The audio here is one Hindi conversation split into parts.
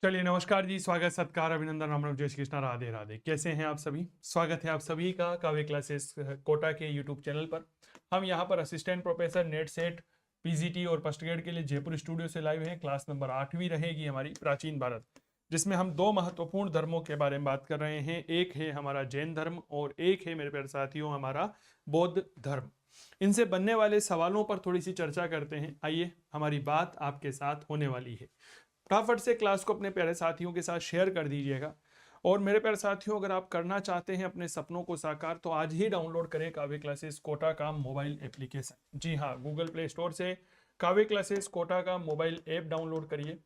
चलिए, नमस्कार जी, स्वागत सत्कार अभिनंदन राम राम जय श्री कृष्णा, राधे राधे। कैसे हैं आप सभी? स्वागत है आप सभी का काव्य क्लासेस कोटा के यूट्यूब चैनल पर। हम यहाँ पर assistant professor net set PGT और फर्स्ट ग्रेड के लिए जयपुर स्टूडियो से लाइव हैं। क्लास नंबर 8वीं रहेगी हमारी प्राचीन भारत, जिसमें हम दो महत्वपूर्ण धर्मों के बारे में बात कर रहे हैं। एक है हमारा जैन धर्म और एक है मेरे प्यारे साथियों हमारा बौद्ध धर्म। इनसे बनने वाले सवालों पर थोड़ी सी चर्चा करते हैं। आइए, हमारी बात आपके साथ होने वाली है। फटाफट से क्लास को अपने प्यारे साथियों के साथ शेयर कर दीजिएगा। और मेरे प्यारे साथियों, अगर आप करना चाहते हैं अपने सपनों को साकार, तो आज ही डाउनलोड करें काव्य क्लासेस कोटा का मोबाइल एप्लीकेशन। जी हाँ, गूगल प्ले स्टोर से काव्य क्लासेस कोटा का मोबाइल ऐप डाउनलोड करिए।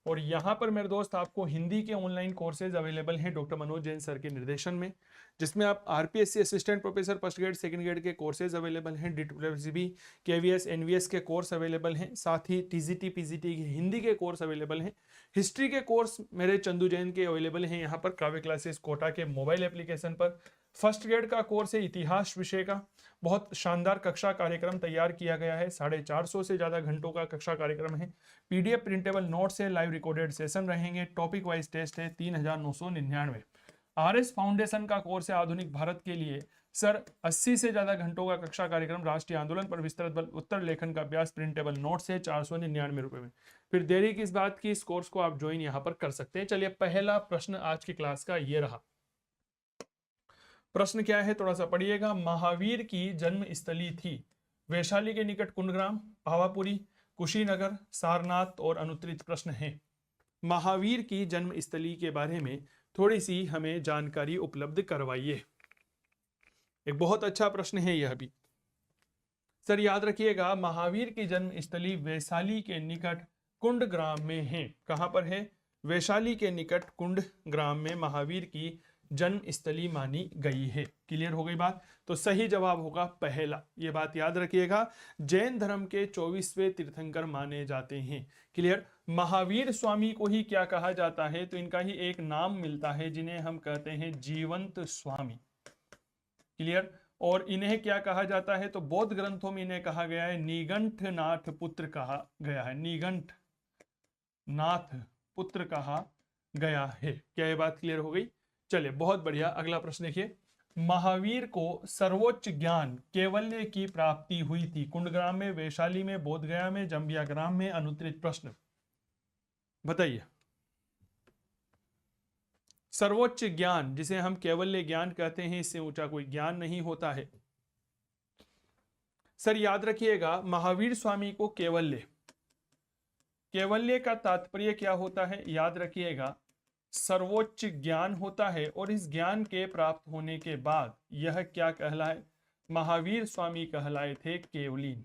और यहाँ पर मेरे दोस्त आपको हिंदी के ऑनलाइन कोर्सेज अवेलेबल हैं डॉक्टर मनोज जैन सर के निर्देशन में, जिसमें आप RPSC assistant professor first grade second grade के कोर्सेज अवेलेबल हैं। DSSB केवीएस एनवीएस के कोर्स अवेलेबल हैं। साथ ही टीजीटी पीजीटी के हिंदी के कोर्स अवेलेबल हैं। हिस्ट्री के कोर्स मेरे चंदू जैन के अवेलेबल हैं यहाँ पर काव्य क्लासेस कोटा के मोबाइल एप्लीकेशन पर। फर्स्ट ग्रेड का कोर्स है इतिहास विषय का। बहुत शानदार कक्षा कार्यक्रम तैयार किया गया है। 450 से ज्यादा घंटों का कक्षा कार्यक्रम है। पीडीएफ प्रिंटेबल नोट्स है, लाइव रिकॉर्डेड सेशन रहेंगे, टॉपिक वाइज टेस्ट है। 3999। आरएस फाउंडेशन का कोर्स है आधुनिक भारत के लिए। सर 80 से ज्यादा घंटों का कक्षा कार्यक्रम, राष्ट्रीय आंदोलन पर विस्तृत बल उत्तर लेखन का अभ्यास, प्रिंटेबल नोट्स है 499 रुपए में। फिर देरी किस बात की, इस कोर्स को आप ज्वाइन यहाँ पर कर सकते हैं। चलिए, पहला प्रश्न आज की क्लास का ये रहा। प्रश्न क्या है, थोड़ा सा पढ़िएगा। महावीर की जन्म स्थली थी वैशाली के निकट कुंडग्राम, पावापुरी, कुशीनगर, सारनाथ और अनुत्तरित प्रश्न है। महावीर की जन्म स्थली के बारे में थोड़ी सी हमें जानकारी उपलब्ध करवाइए। एक बहुत अच्छा प्रश्न है यह भी। सर याद रखिएगा, महावीर की जन्म स्थली वैशाली के निकट कुंडग्राम में है। कहां पर है? वैशाली के निकट कुंडग्राम में महावीर की जन्म स्थली मानी गई है। क्लियर हो गई बात? तो सही जवाब होगा पहला। ये बात याद रखिएगा। जैन धर्म के 24वें तीर्थंकर माने जाते हैं। क्लियर। महावीर स्वामी को ही क्या कहा जाता है? तो इनका ही एक नाम मिलता है जिन्हें हम कहते हैं जीवंत स्वामी। क्लियर। और इन्हें क्या कहा जाता है? तो बौद्ध ग्रंथों में इन्हें कहा गया है निगंठनाथ पुत्र कहा गया है। निगंठ नाथ पुत्र कहा गया है। क्या ये बात क्लियर हो गई? चलिए, बहुत बढ़िया। अगला प्रश्न देखिए। महावीर को सर्वोच्च ज्ञान कैवल्य की प्राप्ति हुई थी। कुंडग्राम में, वैशाली में, बोधगया में, जंबिया ग्राम में। अनुत्तरित प्रश्न बताइए। सर्वोच्च ज्ञान जिसे हम कैवल्य ज्ञान कहते हैं, इससे ऊंचा कोई ज्ञान नहीं होता है। सर याद रखिएगा, महावीर स्वामी को कैवल्य, कैवल्य का तात्पर्य क्या होता है? याद रखिएगा, सर्वोच्च ज्ञान होता है। और इस ज्ञान के प्राप्त होने के बाद यह क्या कहलाए? महावीर स्वामी कहलाए थे केवलीन।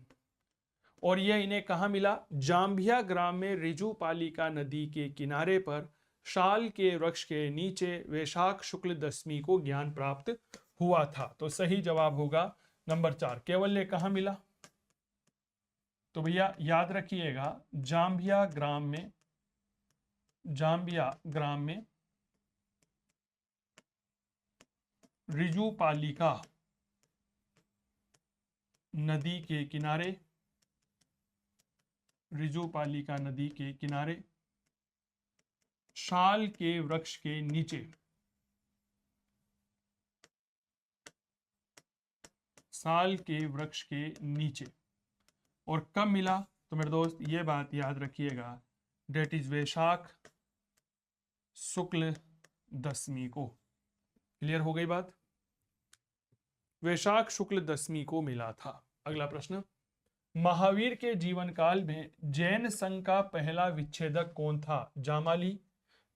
और यह इन्हें कहां मिला? जांभिया ग्राम में ऋजुपालिका नदी के किनारे पर शाल के वृक्ष के नीचे वैशाख शुक्ल दशमी को ज्ञान प्राप्त हुआ था। तो सही जवाब होगा नंबर 4। कैवल्य कहां मिला? तो भैया याद रखिएगा, जांभिया ग्राम में, जांबिया ग्राम में ऋजुपालिका नदी के किनारे, ऋजुपालिका नदी के किनारे शाल के वृक्ष के नीचे, साल के वृक्ष के नीचे। और कब मिला? तो मेरे दोस्त ये बात याद रखिएगा, डेट इज वैशाख शुक्ल दशमी को। क्लियर हो गई बात? वैशाख शुक्ल दशमी को मिला था। अगला प्रश्न। महावीर के जीवन काल में जैन संघ का पहला विच्छेदक कौन था? जामाली,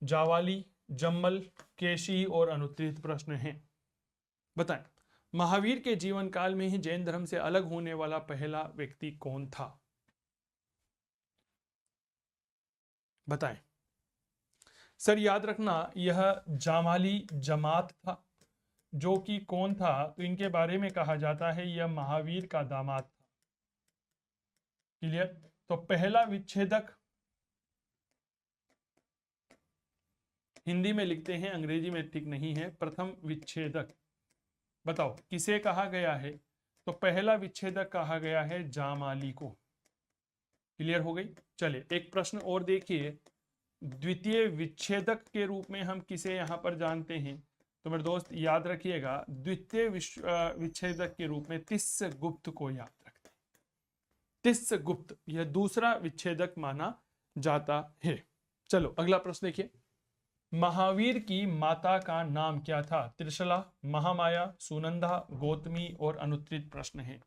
जावाली, जम्मल, केशी और अनुत्तरित प्रश्न है। बताएं, महावीर के जीवन काल में ही जैन धर्म से अलग होने वाला पहला व्यक्ति कौन था? बताएं। सर याद रखना, यह जामाली जमात था, जो कि कौन था? तो इनके बारे में कहा जाता है यह महावीर का दामाद था। क्लियर। तो पहला विच्छेदक हिंदी में लिखते हैं, अंग्रेजी में ठीक नहीं है। प्रथम विच्छेदक बताओ किसे कहा गया है? तो पहला विच्छेदक कहा गया है जामाली को। क्लियर हो गई? चलिए, एक प्रश्न और देखिए। द्वितीय विच्छेदक के रूप में हम किसे यहाँ पर जानते हैं? तो मेरे दोस्त याद रखिएगा, द्वितीय विच्छेदक के रूप में तिस्स गुप्त को याद रखते हैं। तिस्स गुप्त यह दूसरा विच्छेदक माना जाता है। चलो अगला प्रश्न देखिए, महावीर की माता का नाम क्या था? त्रिशला, महामाया, सुनंदा, गौतमी और अनुत्तरित प्रश्न है।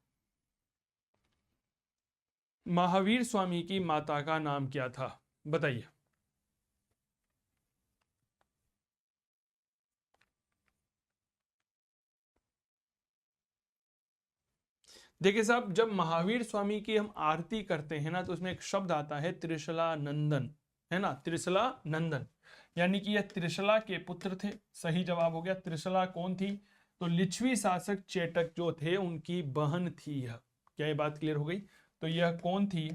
महावीर स्वामी की माता का नाम क्या था, बताइए। देखिए साहब, जब महावीर स्वामी की हम आरती करते हैं ना, तो उसमें एक शब्द आता है त्रिशला नंदन, है ना, त्रिशला नंदन, यानी कि यह त्रिशला के पुत्र थे। सही जवाब हो गया। त्रिशला कौन थी? तो लिच्छवी शासक चेटक जो थे उनकी बहन थी यह। क्या ये बात क्लियर हो गई? तो यह कौन थी?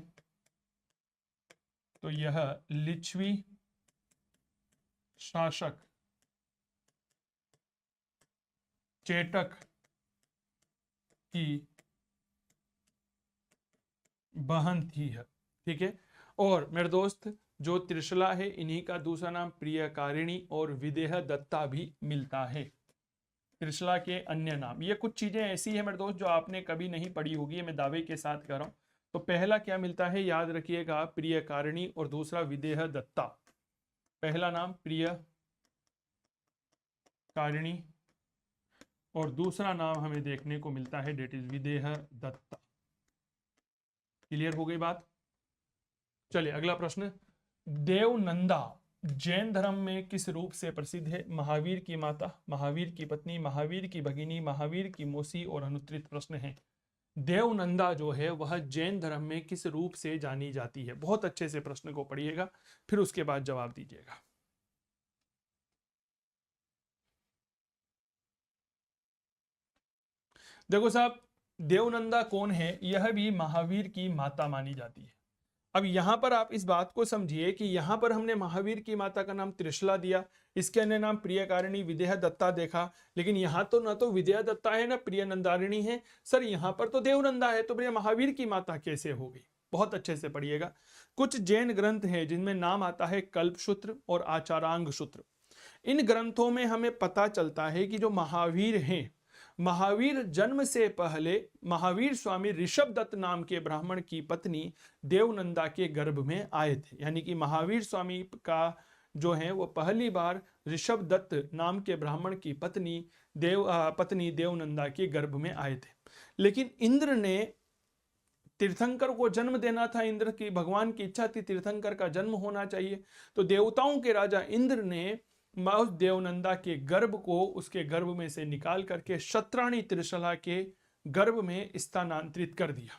तो यह लिच्छवी शासक चेटक की बहन थी है। ठीक है। और मेरे दोस्त, जो त्रिशला है इन्हीं का दूसरा नाम प्रियकारिणी और विदेह दत्ता भी मिलता है। त्रिशला के अन्य नाम, ये कुछ चीजें ऐसी है मेरे दोस्त जो आपने कभी नहीं पढ़ी होगी, मैं दावे के साथ कह रहा हूं। तो पहला क्या मिलता है याद रखिएगा, प्रियकारिणी, और दूसरा विदेह दत्ता। पहला नाम प्रियकारिणी और दूसरा नाम हमें देखने को मिलता है डेट इज विदेह दत्ता। क्लियर हो गई बात? चलिए अगला प्रश्न, देवनंदा जैन धर्म में किस रूप से प्रसिद्ध है? महावीर की माता, महावीर की पत्नी, महावीर की भगिनी, महावीर की मौसी और अनुत्तरित प्रश्न है। देवनंदा जो है वह जैन धर्म में किस रूप से जानी जाती है? बहुत अच्छे से प्रश्न को पढ़िएगा, फिर उसके बाद जवाब दीजिएगा। देखो साहब, देवनंदा कौन है? यह भी महावीर की माता मानी जाती है। अब यहां पर आप इस बात को समझिए कि यहां पर हमने महावीर की माता का नाम त्रिशला दिया, इसके अन्य नाम प्रियकारिणी, विदेह दत्ता देखा, लेकिन यहां तो ना तो विदेह दत्ता है ना प्रिय नंदारिणी है। सर यहां पर तो देवनंदा है, तो भैया महावीर की माता कैसे हो गई? बहुत अच्छे से पढ़िएगा। कुछ जैन ग्रंथ हैं जिनमें नाम आता है कल्पसूत्र और आचारांग सूत्र। इन ग्रंथों में हमें पता चलता है कि जो महावीर हैं, महावीर जन्म से पहले महावीर स्वामी ऋषभ दत्त नाम के ब्राह्मण की पत्नी देवनंदा के गर्भ में आए थे। यानी कि महावीर स्वामी का जो है वो पहली बार ऋषभ दत्त नाम के ब्राह्मण की पत्नी देवनंदा के गर्भ में आए थे। लेकिन इंद्र ने तीर्थंकर को जन्म देना था, इंद्र की भगवान की इच्छा थी तीर्थंकर का जन्म होना चाहिए। तो देवताओं के राजा इंद्र ने उस देवनंदा के गर्भ को उसके गर्भ में से निकाल करके शत्राणी त्रिशला के गर्भ में स्थानांतरित कर दिया।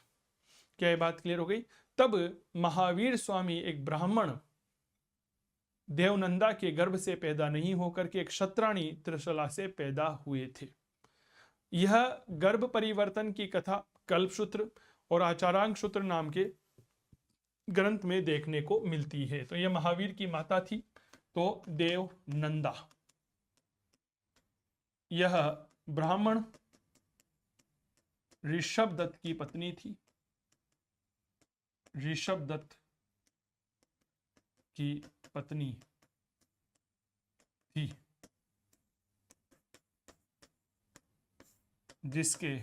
क्या ये बात क्लियर हो गई? तब महावीर स्वामी एक ब्राह्मण देवनंदा के गर्भ से पैदा नहीं होकर के एक शत्राणी त्रिशला से पैदा हुए थे। यह गर्भ परिवर्तन की कथा कल्पसूत्र और आचारांग सूत्र नाम के ग्रंथ में देखने को मिलती है। तो यह महावीर की माता थी, तो देवनंदा। यह ब्राह्मण ऋषभ दत्त की पत्नी थी, ऋषभ दत्त की पत्नी थी, जिसके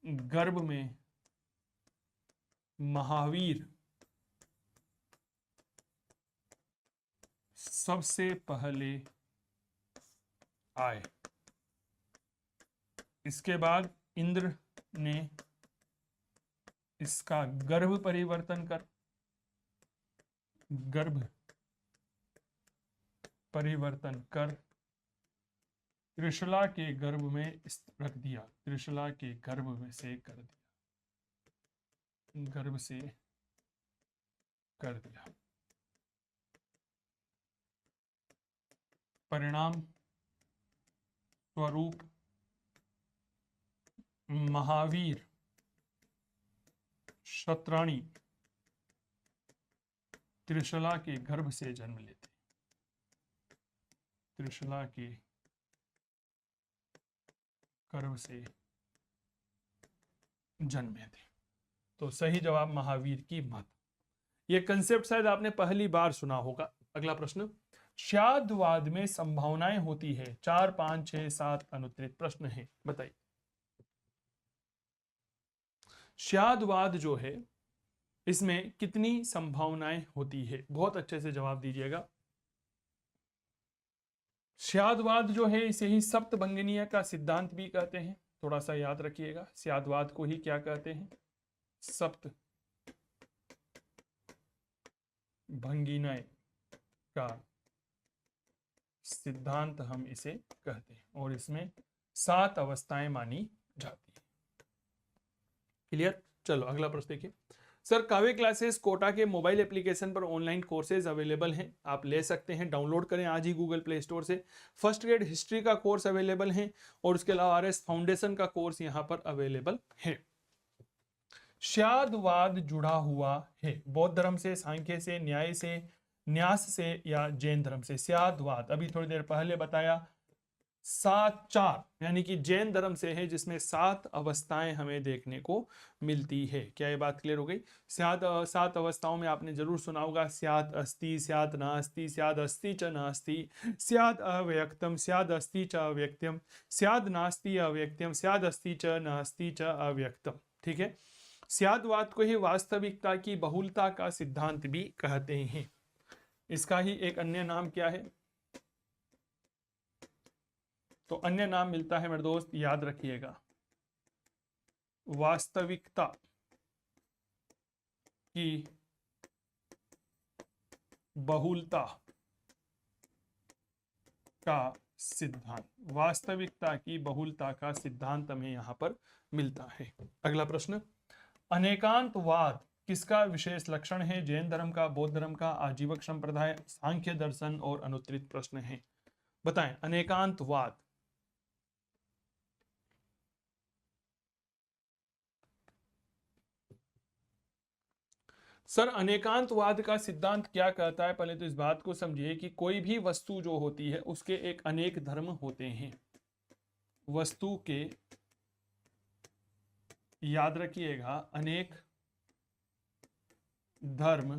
गर्भ में महावीर सबसे पहले आए। इसके बाद इंद्र ने इसका गर्भ परिवर्तन कर त्रिशला के गर्भ में रख दिया, त्रिशला के गर्भ में से कर दिया, गर्भ से कर दिया। परिणाम स्वरूप महावीर शत्राणी त्रिशला के गर्भ से जन्म लेते, त्रिशला के गर्भ से जन्मे थे। तो सही जवाब महावीर की माता। ये कंसेप्ट शायद आपने पहली बार सुना होगा। अगला प्रश्न, ष्यादवाद में संभावनाएं होती है 4, 5, 6, 7 अनुत्तरित प्रश्न है, बताइए। ष्यादवाद जो है इसमें कितनी संभावनाएं होती है, बहुत अच्छे से जवाब दीजिएगा। ष्यादवाद जो है इसे ही सप्तभंगनीय का सिद्धांत भी कहते हैं, थोड़ा सा याद रखिएगा। ष्यादवाद को ही क्या कहते हैं, सप्त भंगिनय का सिद्धांत हम इसे कहते हैं, और इसमें 7 अवस्थाएं मानी जाती है। क्लियर। चलो अगला प्रश्न देखिए। सर, कावे क्लासेस कोटा के मोबाइल एप्लीकेशन पर ऑनलाइन कोर्सेज अवेलेबल हैं, आप ले सकते हैं, डाउनलोड करें आज ही गूगल प्ले स्टोर से। फर्स्ट ग्रेड हिस्ट्री का कोर्स अवेलेबल है, और उसके अलावा आरएस फाउंडेशन का कोर्स यहां पर अवेलेबल है। ष्यादवाद जुड़ा हुआ है बौद्ध धर्म से, सांख्य से, न्याय से, न्यास से या जैन धर्म से। ष्यादवाद अभी थोड़ी देर पहले बताया 7, 4 यानी कि जैन धर्म से है, जिसमें 7 अवस्थाएं हमें देखने को मिलती है। क्या ये बात क्लियर हो गई? 7 अवस्थाओं में आपने जरूर सुना होगा, स्यात् अस्ति, स्यात् नास्ति, स्याद् अस्ति च नास्ति, स्याद् अव्यक्तम, स्याद् अस्ति च अव्यक्तम, स्याद् नास्ति अव्यक्तम, स्याद् अस्ति च नास्ति च अव्यक्तम। ठीक है। स्यादवाद को ही वास्तविकता की बहुलता का सिद्धांत भी कहते हैं। इसका ही एक अन्य नाम क्या है? तो अन्य नाम मिलता है मेरे दोस्त, याद रखिएगा, वास्तविकता की बहुलता का सिद्धांत। वास्तविकता की बहुलता का सिद्धांत हमें यहां पर मिलता है। अगला प्रश्न, अनेकांतवाद किसका विशेष लक्षण है? जैन धर्म का, बौद्ध धर्म का, आजीवक संप्रदाय, सांख्य दर्शन और अनुत्तरित प्रश्न है, बताएं। अनेकांतवाद सर, अनेकांतवाद का सिद्धांत क्या कहता है? पहले तो इस बात को समझिए कि कोई भी वस्तु जो होती है उसके एक अनेक धर्म होते हैं। वस्तु के, याद रखिएगा, अनेक धर्म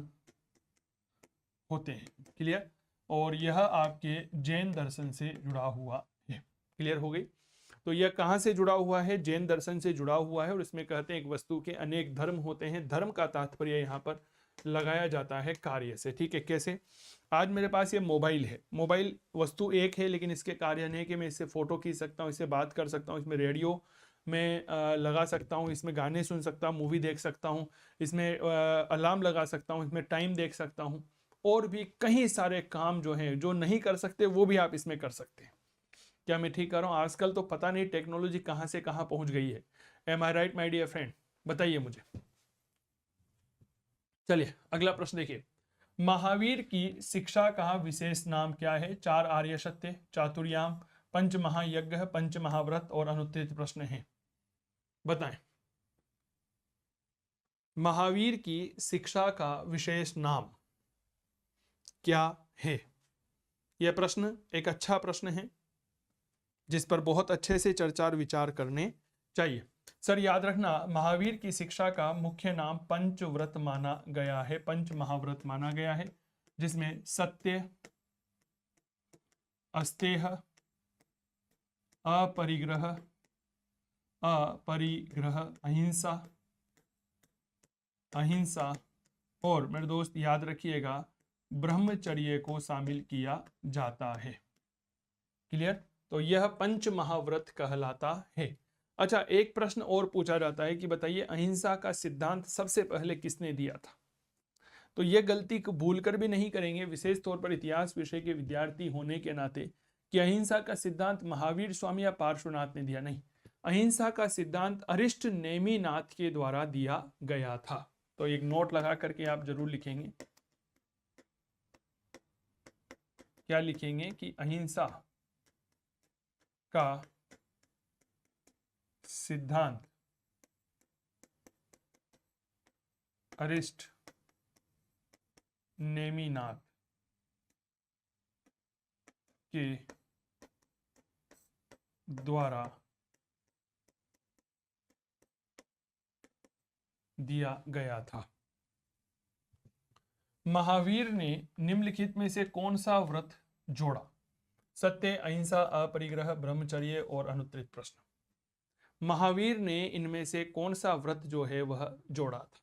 होते हैं। क्लियर। और यह आपके जैन दर्शन से जुड़ा हुआ है। क्लियर हो गई। तो यह कहां से जुड़ा हुआ है? जैन दर्शन से जुड़ा हुआ है, और इसमें कहते हैं एक वस्तु के अनेक धर्म होते हैं। धर्म का तात्पर्य यहां पर लगाया जाता है कार्य से। ठीक है। कैसे? आज मेरे पास ये मोबाइल है, मोबाइल वस्तु एक है लेकिन इसके कार्य अनेक है। मैं इससे फोटो खींच सकता हूँ, इससे बात कर सकता हूँ, इसमें रेडियो में लगा सकता हूँ, इसमें गाने सुन सकता हूँ, मूवी देख सकता हूँ, इसमें अलार्म लगा सकता हूँ, इसमें टाइम देख सकता हूँ, और भी कई सारे काम जो हैं जो नहीं कर सकते वो भी आप इसमें कर सकते हैं। क्या मैं ठीक कर रहा हूँ? आजकल तो पता नहीं टेक्नोलॉजी कहाँ से कहाँ पहुंच गई है। Am I right my dear friend? बताइए मुझे। चलिए अगला प्रश्न देखिए। महावीर की शिक्षा का विशेष नाम क्या है? 4 आर्य सत्य, चातुर्याम, पंच महायज्ञ, पंच महाव्रत और अनुत्तरित प्रश्न है, बताएं। महावीर की शिक्षा का विशेष नाम क्या है? यह प्रश्न एक अच्छा प्रश्न है जिस पर बहुत अच्छे से चर्चा और विचार करने चाहिए। सर याद रखना, महावीर की शिक्षा का मुख्य नाम पंचव्रत माना गया है, पंच महाव्रत माना गया है, जिसमें सत्य, अस्तेह, अपरिग्रह, अहिंसा, अहिंसा और मेरे दोस्त याद रखिएगा ब्रह्मचर्य को शामिल किया जाता है। क्लियर। तो यह पंच महाव्रत कहलाता है। अच्छा, एक प्रश्न और पूछा जाता है कि बताइए अहिंसा का सिद्धांत सबसे पहले किसने दिया था? तो यह गलती को भूल कर भी नहीं करेंगे, विशेष तौर पर इतिहास विषय के विद्यार्थी होने के नाते, कि अहिंसा का सिद्धांत महावीर स्वामी या पार्श्वनाथ ने दिया। नहीं, अहिंसा का सिद्धांत अरिष्ट नेमिनाथ के द्वारा दिया गया था। तो एक नोट लगा करके आप जरूर लिखेंगे, क्या लिखेंगे कि अहिंसा का सिद्धांत अरिष्ट नेमिनाथ के द्वारा दिया गया था। महावीर ने निम्नलिखित में से कौन सा व्रत जोड़ा? सत्य, अहिंसा, अपरिग्रह, ब्रह्मचर्य और अनुत्तरित प्रश्न। महावीर ने इनमें से कौन सा व्रत जो है वह जोड़ा था?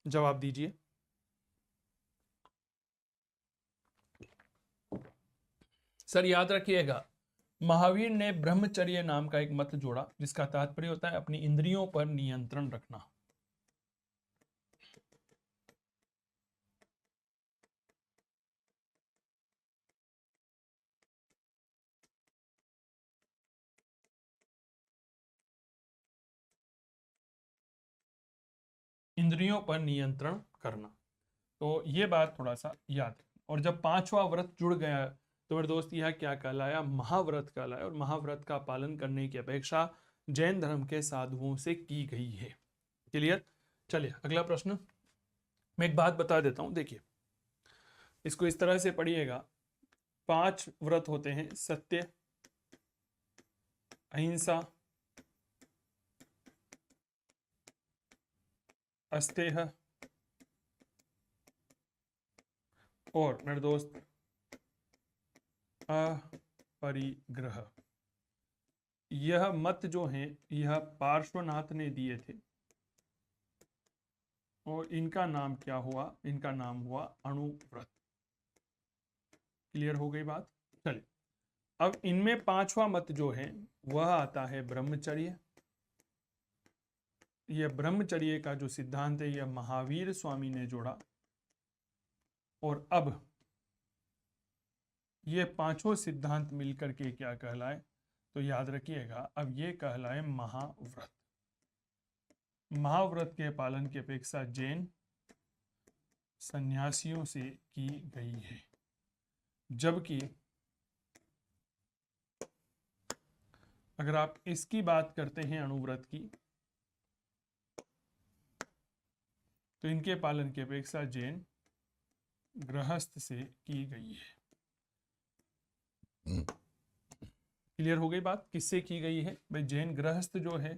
जवाब दीजिए। सर याद रखिएगा, महावीर ने ब्रह्मचर्य नाम का एक मत जोड़ा जिसका तात्पर्य होता है अपनी इंद्रियों पर नियंत्रण रखना। इंद्रियों पर नियंत्रण करना, तो ये बात थोड़ा सा याद रखना। और जब पांचवा व्रत जुड़ गया तो मेरे दोस्त यह क्या कहलाया? महाव्रत कहलाया। और महाव्रत का पालन करने की अपेक्षा जैन धर्म के साधुओं से की गई है। क्लियर? चलिए अगला प्रश्न। मैं एक बात बता देता हूं, देखिए इसको इस तरह से पढ़िएगा। 5 व्रत होते हैं: सत्य, अहिंसा, अस्तेह और मेरे दोस्त अपरिग्रह। यह मत जो है यह पार्श्वनाथ ने दिए थे और इनका नाम क्या हुआ? इनका नाम हुआ अणुव्रत। क्लियर हो गई बात? चलिए अब इनमें पांचवा मत जो है वह आता है ब्रह्मचर्य। यह ब्रह्मचर्य का जो सिद्धांत है यह महावीर स्वामी ने जोड़ा। और अब ये पांचों सिद्धांत मिलकर के क्या कहलाए? तो याद रखिएगा, अब ये कहलाए महाव्रत। महाव्रत के पालन की अपेक्षा जैन सन्यासियों से की गई है। जबकि अगर आप इसकी बात करते हैं अणुव्रत की, तो इनके पालन की अपेक्षा जैन गृहस्थ से की गई है। क्लियर हो गई बात? किससे की गई है भाई? जैन गृहस्थ जो है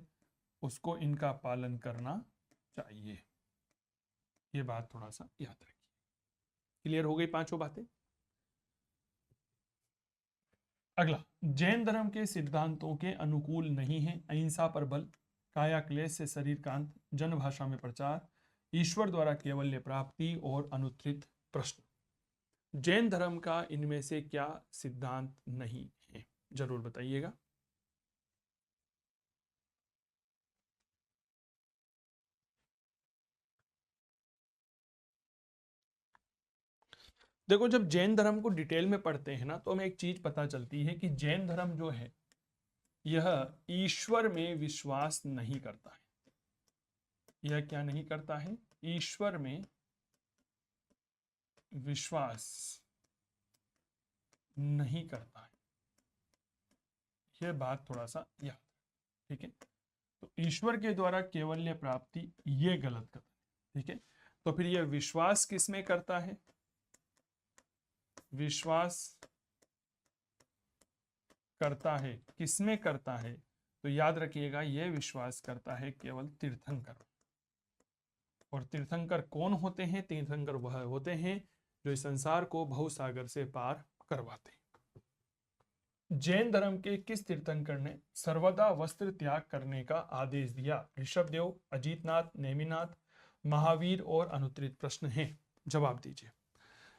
उसको इनका पालन करना चाहिए। ये बात थोड़ा सा याद रखिए। क्लियर हो गई पांचों बातें? अगला, जैन धर्म के सिद्धांतों के अनुकूल नहीं है अहिंसा पर बल, काया क्लेश से शरीर कांत, जन भाषा में प्रचार, ईश्वर द्वारा कैवल्य प्राप्ति और अनुत्तरित प्रश्न। जैन धर्म का इनमें से क्या सिद्धांत नहीं है? जरूर बताइएगा। देखो जब जैन धर्म को डिटेल में पढ़ते हैं ना तो हमें एक चीज पता चलती है कि जैन धर्म जो है यह ईश्वर में विश्वास नहीं करता है। यह क्या नहीं करता है? ईश्वर में विश्वास नहीं करता है। यह बात थोड़ा सा याद, ठीक है? तो ईश्वर के द्वारा केवल्य प्राप्ति ये गलत कथन, ठीक है? तो फिर यह विश्वास किस में करता है? विश्वास करता है किस में करता है? तो याद रखिएगा यह विश्वास करता है केवल तीर्थंकर। और तीर्थंकर कौन होते हैं? तीर्थंकर वह होते हैं जो इस संसार को भवसागर से पार करवाते हैं। जैन धर्म के किस तीर्थंकर ने सर्वदा वस्त्र त्याग करने का आदेश दिया? ऋषभदेव, अजीतनाथ, नेमिनाथ, महावीर और अनुत्तरित प्रश्न है। जवाब दीजिए।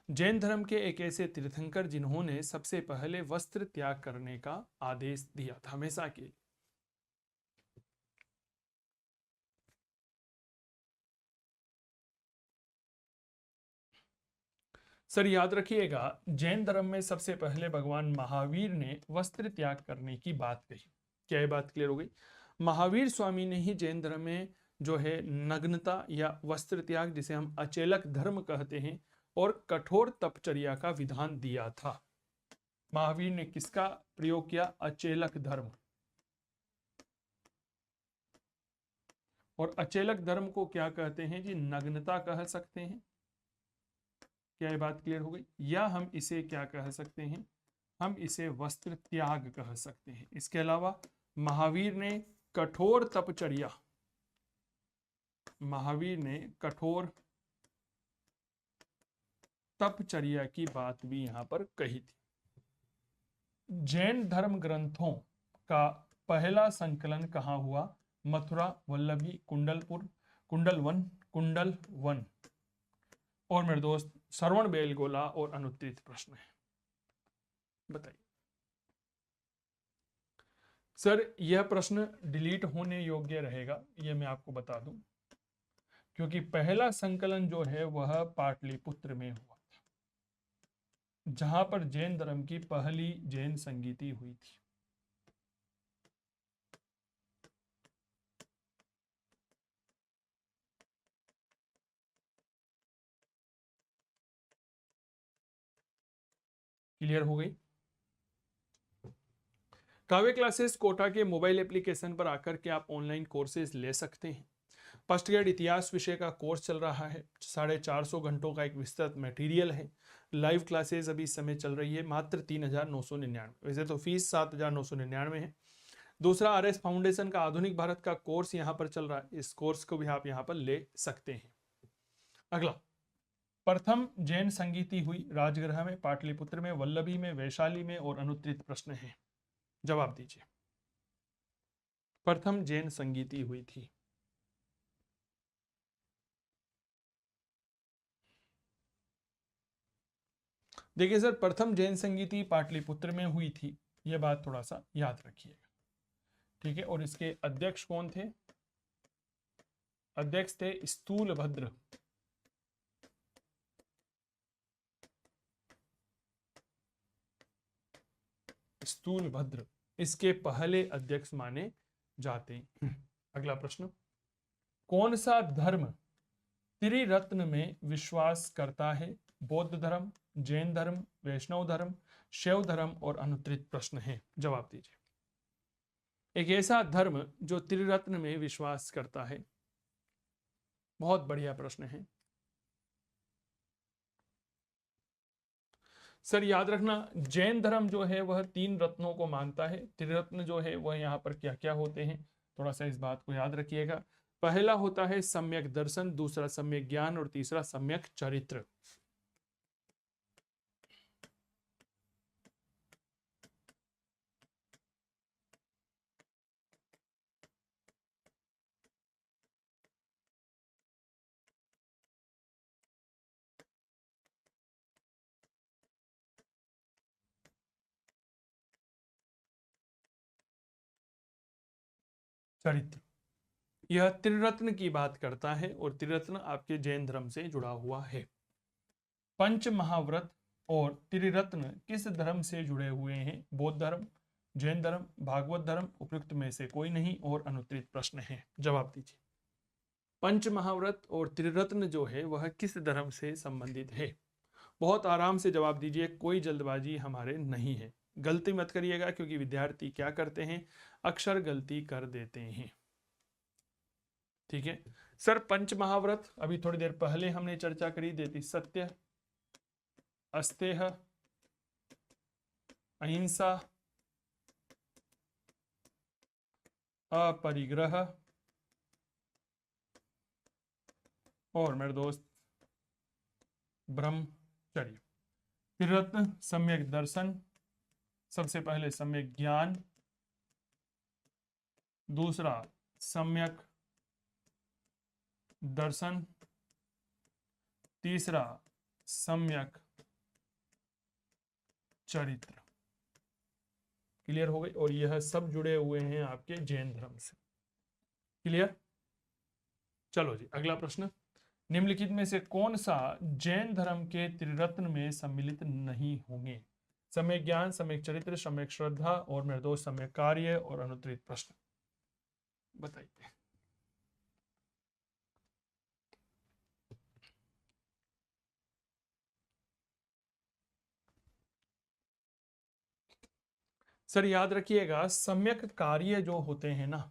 जैन धर्म के एक ऐसे तीर्थंकर जिन्होंने सबसे पहले वस्त्र त्याग करने का आदेश दिया था हमेशा के लिए। सर याद रखिएगा, जैन धर्म में सबसे पहले भगवान महावीर ने वस्त्र त्याग करने की बात कही। क्या ये बात क्लियर हो गई? महावीर स्वामी ने ही जैन धर्म में जो है नग्नता या वस्त्र त्याग, जिसे हम अचेलक धर्म कहते हैं, और कठोर तपचर्या का विधान दिया था। महावीर ने किसका प्रयोग किया? अचेलक धर्म। और अचेलक धर्म को क्या कहते हैं जी? नग्नता कह सकते हैं। क्या ये बात क्लियर हो गई? या हम इसे क्या कह सकते हैं? हम इसे वस्त्र त्याग कह सकते हैं। इसके अलावा महावीर ने कठोर तपचर्या, महावीर ने कठोर तपचर्या की बात भी यहाँ पर कही थी। जैन धर्म ग्रंथों का पहला संकलन कहाँ हुआ? मथुरा, वल्लभी, कुंडल वन। और मेरे दोस्त श्रवण बेलगोला और अनुत्तरित प्रश्न है, बताइए सर। यह प्रश्न डिलीट होने योग्य रहेगा, यह मैं आपको बता दूं, क्योंकि पहला संकलन जो है वह पाटलिपुत्र में हुआ था, जहां पर जैन धर्म की पहली जैन संगीति हुई थी। क्लियर हो गई? काव्य क्लासेस कोटा के मोबाइल एप्लीकेशन पर आकर के आप ऑनलाइन कोर्सेज ले सकते हैं। फर्स्ट ग्रेड इतिहास विषय का कोर्स चल रहा है, 450 घंटों का एक विस्तृत मटेरियल है। लाइव क्लासेस अभी इस समय चल रही है मात्र 3,999। वैसे तो फीस 7,999 है। दूसरा RS फाउंडेशन का आधुनिक भारत का कोर्स यहाँ पर चल रहा है, इस कोर्स को भी आप यहाँ पर ले सकते हैं। अगला, प्रथम जैन संगीति हुई राजगृह में, पाटलिपुत्र में, वल्लभी में, वैशाली में और अनुत्तरित प्रश्न है, जवाब दीजिए। प्रथम जैन संगीति हुई थी। देखिए सर, प्रथम जैन संगीति पाटलिपुत्र में हुई थी, यह बात थोड़ा सा याद रखिएगा, ठीक है। और इसके अध्यक्ष कौन थे? अध्यक्ष थे स्थूलभद्र। स्थूलभद्र इसके पहले अध्यक्ष माने जाते हैं। अगला प्रश्न, कौन सा धर्म त्रिरत्न में विश्वास करता है? बौद्ध धर्म, जैन धर्म, वैष्णव धर्म, शैव धर्म और अनुत्तरित प्रश्न है, जवाब दीजिए। एक ऐसा धर्म जो त्रिरत्न में विश्वास करता है, बहुत बढ़िया प्रश्न है सर। याद रखना, जैन धर्म जो है वह 3 रत्नों को मानता है। त्रिरत्न जो है वह यहाँ पर क्या क्या होते हैं, थोड़ा सा इस बात को याद रखिएगा। पहला होता है सम्यक दर्शन, दूसरा सम्यक ज्ञान और तीसरा सम्यक चरित्र। चरित्र यह त्रिरत्न की बात करता है और त्रिरत्न आपके जैन धर्म से जुड़ा हुआ है। पंच महाव्रत और त्रिरत्न किस धर्म से जुड़े हुए हैं? बौद्ध धर्म, जैन धर्म, भागवत धर्म, उपयुक्त में से कोई नहीं और अनुत्तरित प्रश्न है, जवाब दीजिए। पंच महाव्रत और त्रिरत्न जो है वह किस धर्म से संबंधित है? बहुत आराम से जवाब दीजिए, कोई जल्दबाजी हमारे नहीं है। गलती मत करिएगा, क्योंकि विद्यार्थी क्या करते हैं, अक्षर गलती कर देते हैं, ठीक है सर। पंच महाव्रत अभी थोड़ी देर पहले हमने चर्चा करी देती, सत्य, अस्तेय, अहिंसा, अपरिग्रह और मेरे दोस्त ब्रह्मचर्य। त्रिरत्न सम्यक दर्शन, सबसे पहले सम्यक ज्ञान, दूसरा सम्यक दर्शन, तीसरा सम्यक चरित्र। क्लियर हो गई? और यह सब जुड़े हुए हैं आपके जैन धर्म से। क्लियर? चलो जी, अगला प्रश्न, निम्नलिखित में से कौन सा जैन धर्म के त्रिरत्न में सम्मिलित नहीं होंगे? सम्यक ज्ञान, सम्यक चरित्र, सम्यक श्रद्धा और मेरे दोस्त सम्यक कार्य और अनुत्तरित प्रश्न, बताइए। सर याद रखिएगा, सम्यक कार्य जो होते हैं ना,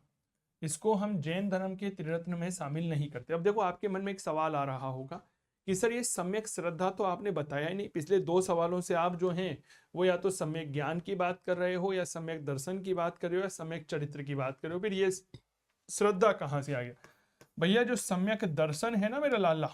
इसको हम जैन धर्म के त्रिरत्न में शामिल नहीं करते। अब देखो, आपके मन में एक सवाल आ रहा होगा कि सर ये सम्यक श्रद्धा तो आपने बताया ही नहीं। पिछले 2 सवालों से आप जो हैं वो या तो सम्यक ज्ञान की बात कर रहे हो, या सम्यक दर्शन की बात कर रहे हो, या सम्यक चरित्र की बात कर रहे हो, फिर ये श्रद्धा कहाँ से आ गया? भैया जो सम्यक दर्शन है ना मेरा लाला,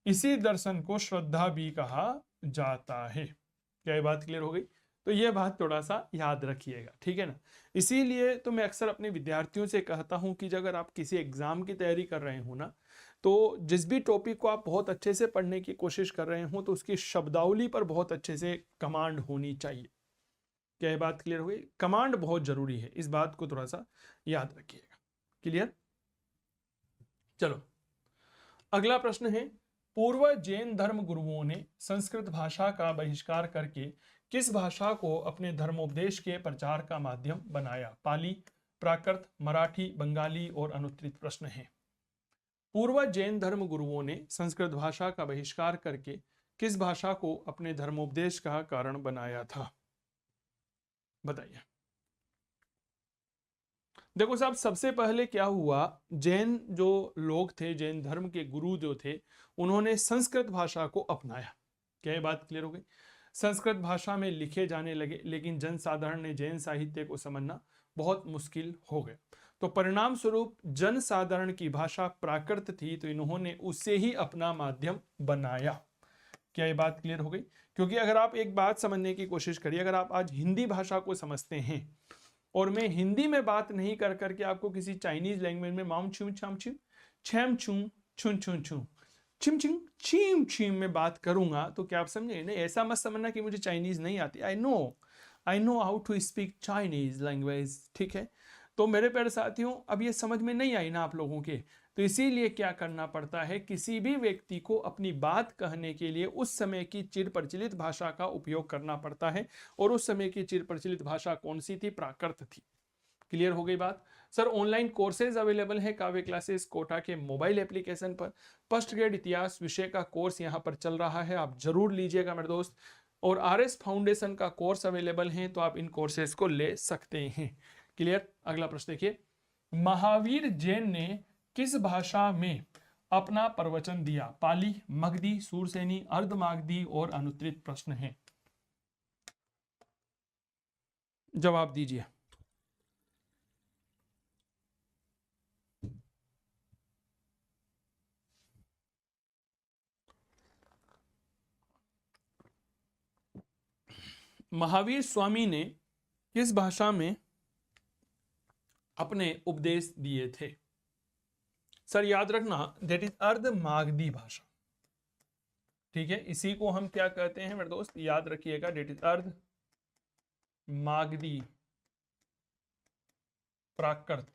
इसी दर्शन को श्रद्धा भी कहा जाता है। क्या ये बात क्लियर हो गई? तो ये बात थोड़ा सा याद रखिएगा, ठीक है ना। इसीलिए तो मैं अक्सर अपने विद्यार्थियों से कहता हूं कि अगर आप किसी एग्जाम की तैयारी कर रहे हो ना, तो जिस भी टॉपिक को आप बहुत अच्छे से पढ़ने की कोशिश कर रहे हो तो उसकी शब्दावली पर बहुत अच्छे से कमांड होनी चाहिए। क्या ये बात क्लियर हो गई? कमांड बहुत जरूरी है, इस बात को थोड़ा सा याद रखिएगा। क्लियर? चलो अगला प्रश्न है, पूर्व जैन धर्म गुरुओं ने संस्कृत भाषा का बहिष्कार करके किस भाषा को अपने धर्मोपदेश के प्रचार का माध्यम बनाया? पाली, प्राकृत, मराठी, बंगाली और अनुत्तरित प्रश्न है। पूर्व जैन धर्म गुरुओं ने संस्कृत भाषा का बहिष्कार करके किस भाषा को अपने धर्मोपदेश का कारण बनाया था? बताइए। देखो साहब, सबसे पहले क्या हुआ, जैन जो लोग थे, जैन धर्म के गुरु जो थे, उन्होंने संस्कृत भाषा को अपनाया। क्या ये बात क्लियर हो गई? संस्कृत भाषा में लिखे जाने लगे, लेकिन जन साधारण ने जैन साहित्य को समझना बहुत मुश्किल हो गया। तो परिणाम स्वरूप जन साधारण की भाषा प्राकृत थी, तो इन्होंने उसे ही अपना माध्यम बनाया। क्या ये बात क्लियर हो गई? क्योंकि अगर आप एक बात समझने की कोशिश करिए, अगर आप आज हिंदी भाषा को समझते हैं और मैं हिंदी में बात नहीं कर करके आपको किसी चाइनीज लैंग्वेज में माउम छू छाम छू छैम छू छुन छुन छू छिम छिम छीम छीम में बात करूंगा, तो क्या आप समझे? नहीं, ऐसा मत समझना कि मुझे चाइनीज नहीं आती। I know how to speak Chinese language, ठीक है। तो मेरे प्यारे साथियों, अब ये समझ में नहीं आई ना आप लोगों के, तो इसीलिए क्या करना पड़ता है, किसी भी व्यक्ति को अपनी बात कहने के लिए उस समय की चिर प्रचलित भाषा का उपयोग करना पड़ता है। और उस समय की चिर प्रचलित भाषा कौन सी थी? प्राकृत थी। क्लियर हो गई बात? सर ऑनलाइन कोर्सेज अवेलेबल है काव्य क्लासेस कोटा के मोबाइल एप्लीकेशन पर। फर्स्ट ग्रेड इतिहास विषय का कोर्स यहाँ पर चल रहा है, आप जरूर लीजिएगा मेरे दोस्त। और आरएस फाउंडेशन का कोर्स अवेलेबल है, तो आप इन कोर्सेज को ले सकते हैं। क्लियर? अगला प्रश्न देखिए, महावीर जैन ने किस भाषा में अपना प्रवचन दिया? पाली, मगधी, सूरसेनी, अर्धमागधी और अनुत्तरित प्रश्न है। जवाब दीजिए। महावीर स्वामी ने किस भाषा में अपने उपदेश दिए थे? सर याद रखना, दैट इज अर्धमागधी भाषा, ठीक है। इसी को हम क्या कहते हैं मेरे दोस्त? याद रखिएगा, दैट इज अर्धमागधी प्राकृत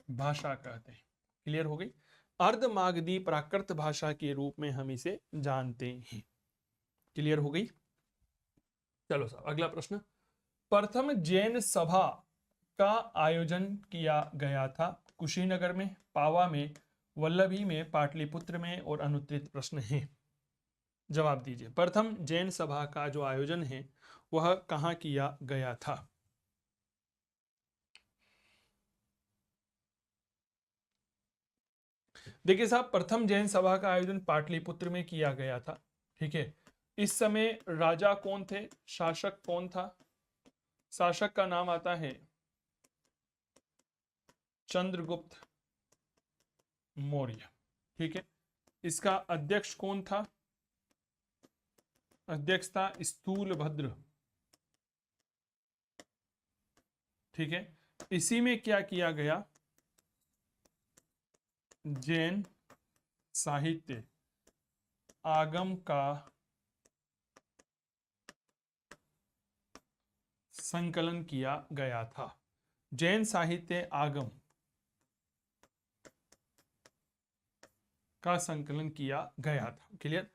भाषा कहते हैं। क्लियर हो गई? अर्धमागधी प्राकृत भाषा के रूप में हम इसे जानते हैं। क्लियर हो गई? चलो साहब अगला प्रश्न, प्रथम जैन सभा का आयोजन किया गया था? कुशीनगर में, पावा में, वल्लभी में, पाटलिपुत्र में और अनुत्तरित प्रश्न है। जवाब दीजिए। प्रथम जैन सभा का जो आयोजन है वह कहाँ किया गया था? देखिए साहब, प्रथम जैन सभा का आयोजन पाटलिपुत्र में किया गया था, ठीक है। इस समय राजा कौन थे? शासक कौन था? शासक का नाम आता है चंद्रगुप्त मौर्य, ठीक है। इसका अध्यक्ष कौन था? अध्यक्ष था स्थूलभद्र, ठीक है। इसी में क्या किया गया? जैन साहित्य आगम का संकलन किया गया था। जैन साहित्य आगम का संकलन किया गया था। क्लियर?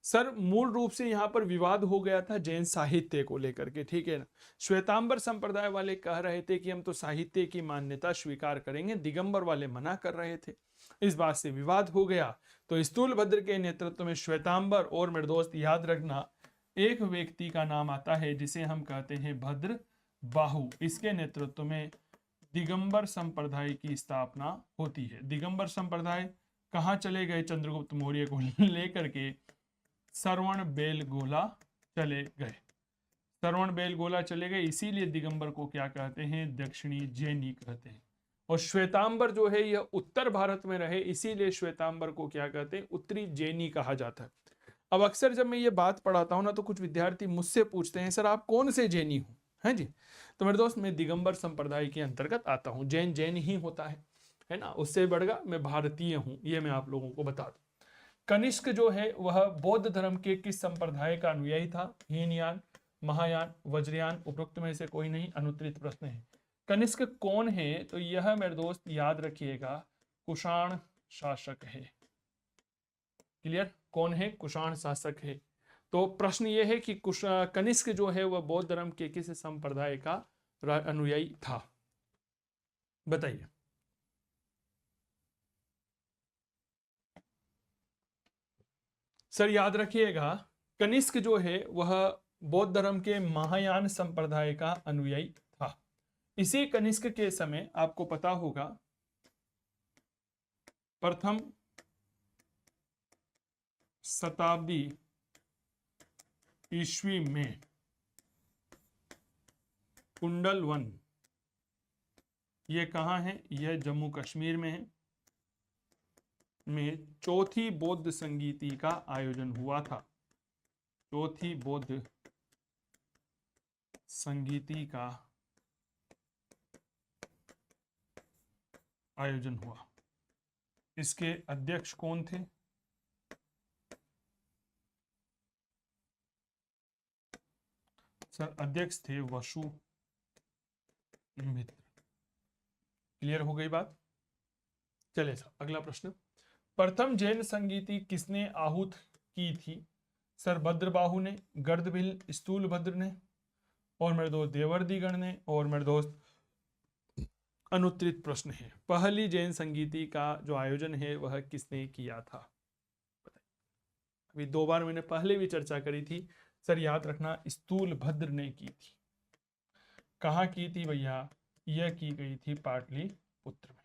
सर मूल रूप से यहां पर विवाद हो गया था जैन साहित्य को लेकर के, ठीक है ना। श्वेतांबर संप्रदाय वाले कह रहे थे कि हम तो साहित्य की मान्यता स्वीकार करेंगे, दिगंबर वाले मना कर रहे थे। इस बात से विवाद हो गया, तो स्थूलभद्र के नेतृत्व में श्वेतांबर और मेरे दोस्त याद रखना एक व्यक्ति का नाम आता है जिसे हम कहते हैं भद्र बाहु, इसके नेतृत्व में दिगंबर संप्रदाय की स्थापना होती है। दिगंबर संप्रदाय कहाँ चले गए? चंद्रगुप्त मौर्य को लेकर के श्रवण बेलगोला चले गए। श्रवण बेलगोला चले गए, इसीलिए दिगंबर को क्या कहते हैं? दक्षिणी जैनी कहते हैं। और श्वेतांबर जो है यह उत्तर भारत में रहे, इसीलिए श्वेतांबर को क्या कहते हैं, उत्तरी जैनी कहा जाता है। अब अक्सर जब मैं ये बात पढ़ाता हूं ना, तो कुछ विद्यार्थी मुझसे पूछते हैं सर आप कौन से जैनी हो, हैं जी। तो मेरे दोस्त, मैं दिगंबर संप्रदाय के अंतर्गत आता हूँ। जैन जैन ही होता है ना, उससे बढ़कर मैं भारतीय हूँ, ये मैं आप लोगों को बता दूं। कनिष्क जो है वह बौद्ध धर्म के किस संप्रदाय का अनुयायी था? हीनयान, महायान, वज्रयान, उपरोक्त में से कोई नहीं, अनुत्तरित प्रश्न है। कनिष्क कौन है? तो यह मेरे दोस्त याद रखिएगा, कुषाण शासक है। क्लियर? कौन है? कुषाण शासक है। तो प्रश्न यह है कि कनिष्क जो है वह बौद्ध धर्म के किस संप्रदाय का अनुयायी था? बताइए। सर याद रखिएगा, कनिष्क जो है वह बौद्ध धर्म के महायान संप्रदाय का अनुयायी था। इसी कनिष्क के समय आपको पता होगा, प्रथम शताब्दी ईस्वी में कुंडल वन, ये कहाँ है? यह जम्मू कश्मीर में है, में चौथी बौद्ध संगीति का आयोजन हुआ था। चौथी बौद्ध संगीति का आयोजन हुआ। इसके अध्यक्ष कौन थे? सर अध्यक्ष थे वसु मित्र। क्लियर हो गई बात? चलिए सर अगला प्रश्न, प्रथम जैन संगीति किसने आहूत की थी? सर भद्रबाहु ने, गर्दभिल स्थूलभद्र ने, और मेरे दोस्त देवर्दिगण ने, और मेरे दोस्त अनुत्तरित प्रश्न है। पहली जैन संगीति का जो आयोजन है वह किसने किया था? अभी 2 बार मैंने पहले भी चर्चा करी थी, सर याद रखना, स्थूलभद्र ने की थी। कहाँ की थी भैया? यह की गई थी पाटलिपुत्र में।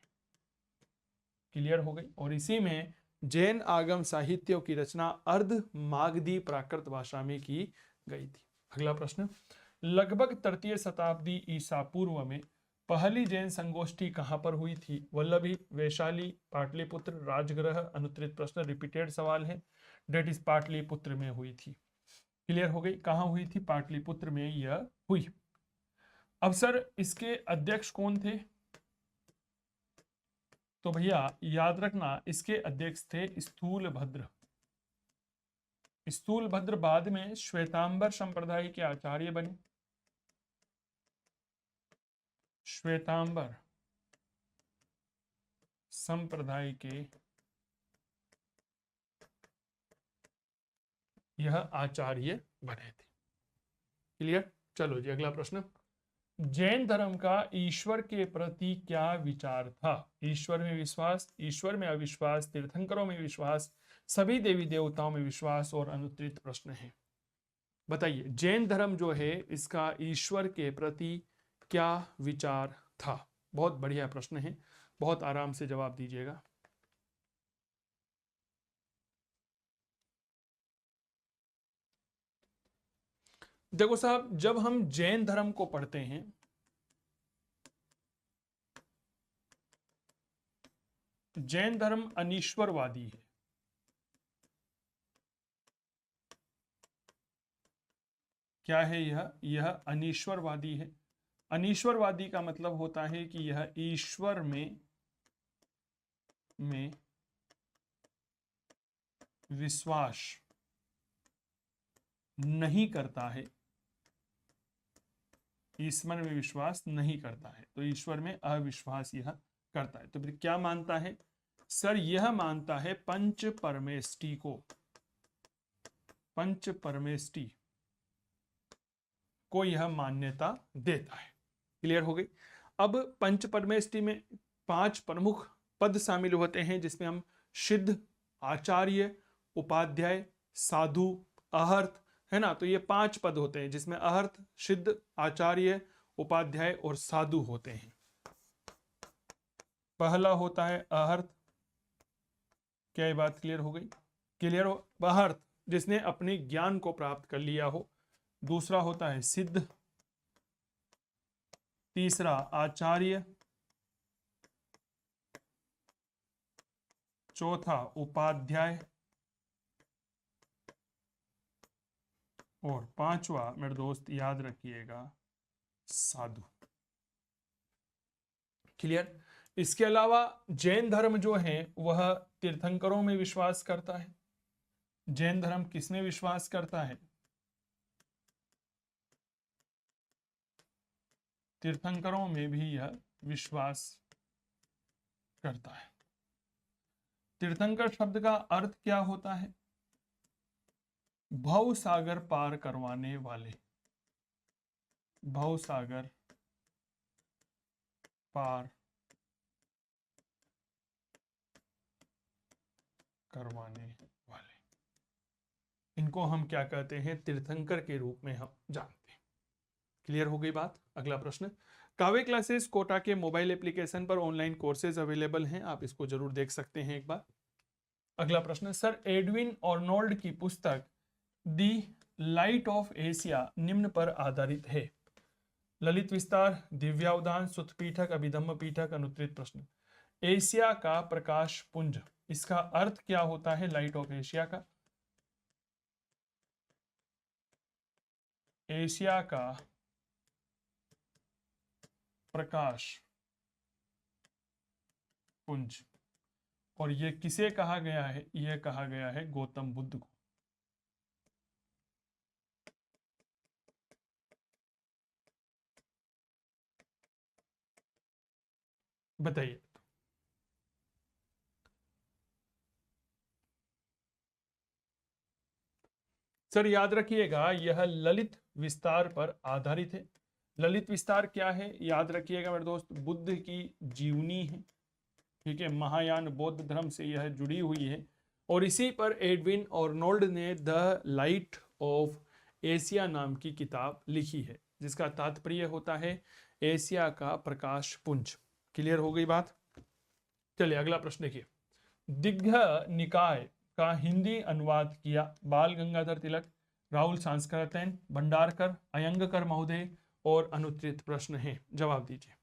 क्लियर हो गई? और इसी में जैन आगम साहित्यों की रचना अर्ध मागधी प्राकृत भाषा में की गई थी। अगला प्रश्न, लगभग तृतीय शताब्दी ईसा पूर्व में पहली जैन संगोष्ठी कहां पर हुई थी? वल्लभी, वैशाली, पाटलिपुत्र, राजगृह? अनुत्तरित प्रश्न, रिपीटेड सवाल है। डेट इज पाटलिपुत्र में हुई थी। क्लियर हो गई? कहां हुई थी? पाटलिपुत्र में यह हुई। अब सर इसके अध्यक्ष कौन थे? तो भैया याद रखना, इसके अध्यक्ष थे स्थूलभद्र। स्थूलभद्र बाद में श्वेतांबर संप्रदाय के आचार्य बने। श्वेतांबर संप्रदाय के यह आचार्य बने थे। क्लियर? चलो जी अगला प्रश्न, जैन धर्म का ईश्वर के प्रति क्या विचार था? ईश्वर में विश्वास, ईश्वर में अविश्वास, तीर्थंकरों में विश्वास, सभी देवी देवताओं में विश्वास, और अनुत्तरित प्रश्न है। बताइए, जैन धर्म जो है इसका ईश्वर के प्रति क्या विचार था? बहुत बढ़िया प्रश्न है, बहुत आराम से जवाब दीजिएगा। देखो साहब, जब हम जैन धर्म को पढ़ते हैं, जैन धर्म अनीश्वरवादी है। क्या है यह? यह अनीश्वरवादी है। अनीश्वरवादी का मतलब होता है कि यह ईश्वर में विश्वास नहीं करता है। ईश्वर में विश्वास नहीं करता है, तो ईश्वर में अविश्वास यह करता है। तो फिर क्या मानता है? सर यह मानता है पंच परमेष्टि को। पंच परमेष्टि को यह मान्यता देता है। क्लियर हो गई? अब पंच परमेष्टि में 5 प्रमुख पद शामिल होते हैं, जिसमें हम सिद्ध, आचार्य, उपाध्याय, साधु, अहर्त, है ना। तो ये 5 पद होते हैं, जिसमें अहर्त, सिद्ध, आचार्य, उपाध्याय और साधु होते हैं। पहला होता है अहर्त। क्या ये बात क्लियर हो गई? क्लियर हो? अहर्त जिसने अपने ज्ञान को प्राप्त कर लिया हो। दूसरा होता है सिद्ध, तीसरा आचार्य, चौथा उपाध्याय और पांचवा मेरे दोस्त याद रखिएगा साधु। क्लियर। इसके अलावा जैन धर्म जो है वह तीर्थंकरों में विश्वास करता है। जैन धर्म किसमें विश्वास करता है? तीर्थंकरों में भी यह विश्वास करता है। तीर्थंकर शब्द का अर्थ क्या होता है? भव सागर पार करवाने वाले, भव सागर पार करवाने वाले, इनको हम क्या कहते हैं? तीर्थंकर के रूप में हम जानते हैं। क्लियर हो गई बात। अगला प्रश्न, कावे क्लासेस कोटा के मोबाइल एप्लीकेशन पर ऑनलाइन कोर्सेज अवेलेबल हैं, आप इसको जरूर देख सकते हैं एक बार। अगला प्रश्न, सर एडविन ऑर्नोल्ड की पुस्तक दी लाइट ऑफ एशिया निम्न पर आधारित है। ललित विस्तार, दिव्यावधान, सुत्त पीठक, अभिधम्म पीठक, अनुत्तरित प्रश्न। एशिया का प्रकाश पुंज, इसका अर्थ क्या होता है? लाइट ऑफ एशिया का, एशिया का प्रकाश पुंज, और यह किसे कहा गया है? यह कहा गया है गौतम बुद्ध को। बताइए। सर याद रखिएगा यह ललित विस्तार पर आधारित है। ललित विस्तार क्या है? याद रखिएगा मेरे दोस्त, बुद्ध की जीवनी है। ठीक है, महायान बौद्ध धर्म से यह जुड़ी हुई है और इसी पर एडविन ऑर्नोल्ड ने द लाइट ऑफ एशिया नाम की किताब लिखी है, जिसका तात्पर्य होता है एशिया का प्रकाश पुंज। क्लियर हो गई बात। चलिए अगला प्रश्न देखिए। दिग्घ निकाय का हिंदी अनुवाद किया बाल गंगाधर तिलक, राहुल सांस्कृतैन, भंडारकर, अयंगकर महोदय और अनुत्तरित प्रश्न है, जवाब दीजिए।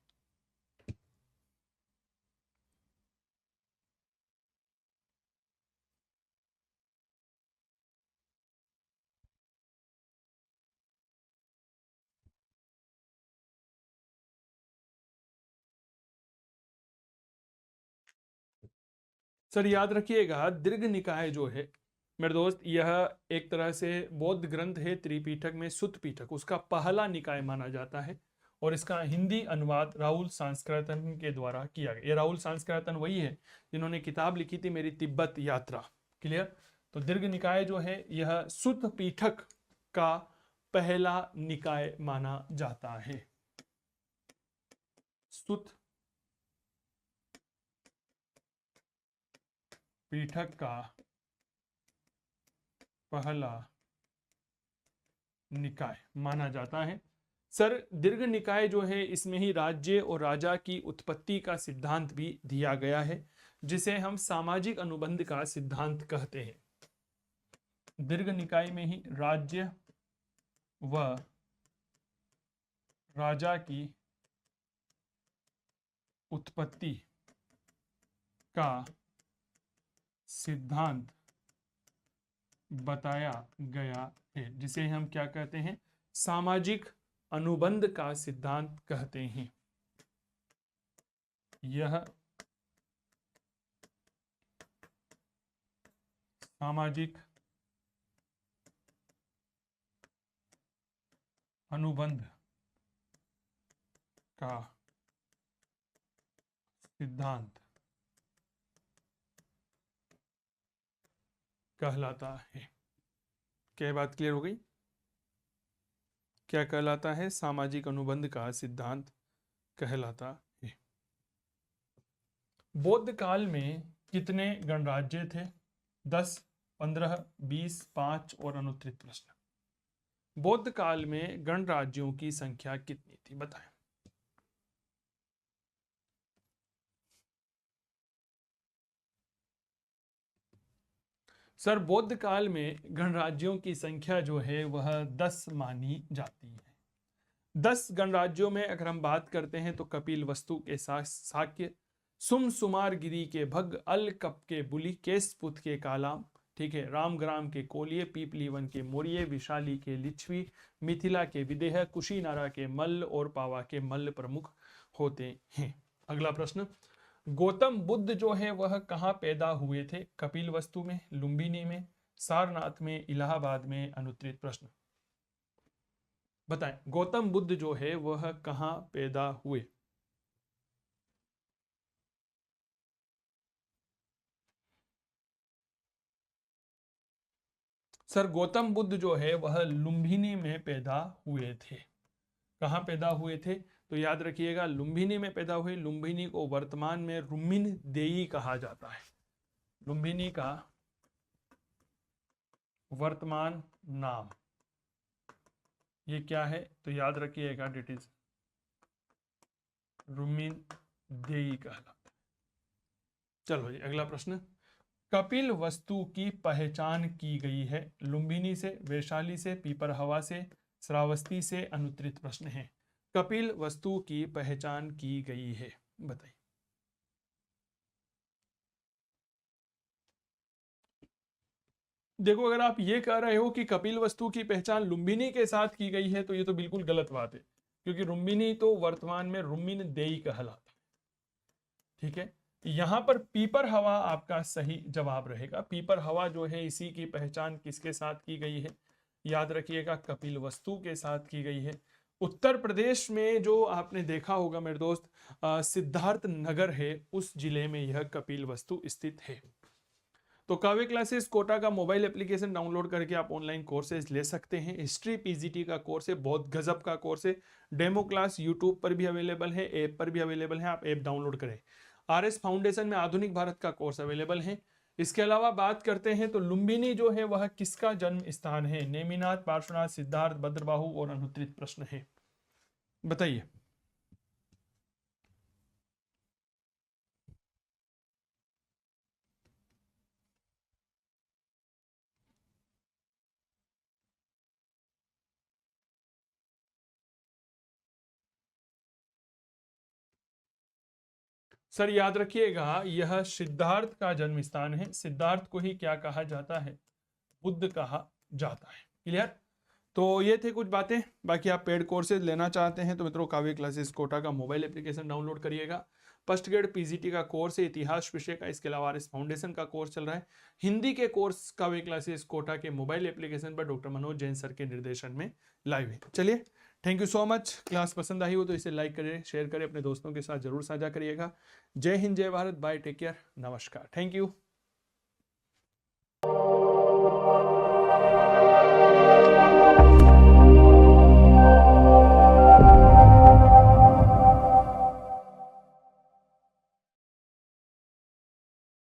सर याद रखिएगा दीर्घ निकाय जो है मेरे दोस्त, यह एक तरह से बौद्ध ग्रंथ है त्रिपीठक में सुत्त पीठक, उसका पहला निकाय माना जाता है और इसका हिंदी अनुवाद राहुल सांस्कृतन के द्वारा किया गया। ये राहुल सांस्कृतन वही है जिन्होंने किताब लिखी थी मेरी तिब्बत यात्रा। क्लियर। तो दीर्घ निकाय जो है यह सुत्त पीठक का पहला निकाय माना जाता है। सुत्त पीठक का पहला निकाय माना जाता है। सर दीर्घ निकाय जो है इसमें ही राज्य और राजा की उत्पत्ति का सिद्धांत भी दिया गया है, जिसे हम सामाजिक अनुबंध का सिद्धांत कहते हैं। दीर्घ निकाय में ही राज्य व राजा की उत्पत्ति का सिद्धांत बताया गया है, जिसे हम क्या कहते हैं? सामाजिक अनुबंध का सिद्धांत कहते हैं। यह सामाजिक अनुबंध का सिद्धांत कहलाता है। क्या बात क्लियर हो गई? क्या कहलाता है? सामाजिक अनुबंध का सिद्धांत कहलाता है। बौद्ध काल में कितने गणराज्य थे? 10, 15, 20, 5 और अनुत्तरित प्रश्न। बौद्ध काल में गणराज्यों की संख्या कितनी थी, बताएं। सर बौद्ध काल में गणराज्यों की संख्या जो है वह 10 मानी जाती है। 10 गणराज्यों में अगर हम बात करते हैं तो कपिल वस्तु के साथ शाक्य, सुम सुमार गिरी के भग, अल कप के बुली, केस पुत के कालाम, ठीक है, रामग्राम के कोलिये, पीपलीवन के मोरिये, विशाली के लिच्छवी, मिथिला के विदेह, कुशीनारा के मल्ल और पावा के मल्ल प्रमुख होते हैं। अगला प्रश्न, गौतम बुद्ध जो है वह कहाँ पैदा हुए थे? कपिल वस्तु में, लुम्बिनी में, सारनाथ में, इलाहाबाद में? अनुत्तरित प्रश्न बताएं, गौतम बुद्ध जो है वह कहाँ पैदा हुए? सर गौतम बुद्ध जो है वह लुम्बिनी में पैदा हुए थे। कहाँ पैदा हुए थे? तो याद रखिएगा लुम्बिनी में पैदा हुए। लुम्बिनी को वर्तमान में रुम्मिन देई कहा जाता है। लुम्बिनी का वर्तमान नाम ये क्या है? तो याद रखिएगा इट इज रुम्मिन देई कहलाता है। चलो जी अगला प्रश्न, कपिल वस्तु की पहचान की गई है? लुम्बिनी से, वैशाली से, पीपरहवा से, श्रावस्ती से? अनुत्तरित प्रश्न है। कपिल वस्तु की पहचान की गई है, बताइए। देखो अगर आप ये कह रहे हो कि कपिल वस्तु की पहचान लुम्बिनी के साथ की गई है तो ये तो बिल्कुल गलत बात है, क्योंकि लुम्बिनी तो वर्तमान में रुम्मिन देई कहलाता है। ठीक है, यहां पर पीपर हवा आपका सही जवाब रहेगा। पीपर हवा जो है इसी की पहचान किसके साथ की गई है? याद रखिएगा कपिल वस्तु के साथ की गई है। उत्तर प्रदेश में जो आपने देखा होगा मेरे दोस्त, सिद्धार्थ नगर है, उस जिले में यह कपिल वस्तु स्थित है। तो काव्य क्लासेस कोटा का मोबाइल एप्लीकेशन डाउनलोड करके आप ऑनलाइन कोर्सेज ले सकते हैं। हिस्ट्री पीजीटी का कोर्स है, बहुत गजब का कोर्स है। डेमो क्लास यूट्यूब पर भी अवेलेबल है, ऐप पर भी अवेलेबल है, आप ऐप डाउनलोड करें। आरएस फाउंडेशन में आधुनिक भारत का कोर्स अवेलेबल है। इसके अलावा बात करते हैं तो लुम्बिनी जो है वह किसका जन्म स्थान है? नेमिनाथ, पार्श्वनाथ, सिद्धार्थ, भद्रबाहु और अनुत्तरित प्रश्न है, बताइए। सर याद रखिएगा यह सिद्धार्थ का जन्म स्थान है। सिद्धार्थ को ही क्या कहा जाता है? बुद्ध कहा जाता है। क्लियर? तो ये थे कुछ बातें। बाकी आप पेड कोर्सेज लेना चाहते हैं तो मित्रों काव्य क्लासेस कोटा का मोबाइल एप्लीकेशन डाउनलोड करिएगा। फर्स्ट ग्रेड पीजीटी का कोर्स है, इतिहास विषय का। इसके अलावा आरएस फाउंडेशन का कोर्स चल रहा है। हिंदी के कोर्स काव्य क्लासेस कोटा के मोबाइल एप्लीकेशन पर डॉक्टर मनोज जैन सर के निर्देशन में लाइव है। चलिए thank you so much. Class पसंद आई हो तो इसे लाइक करें, शेयर करें, अपने दोस्तों के साथ जरूर साझा करिएगा। जय हिंद, जय भारत, बाय, टेक केयर, नमस्कार, थैंक यू।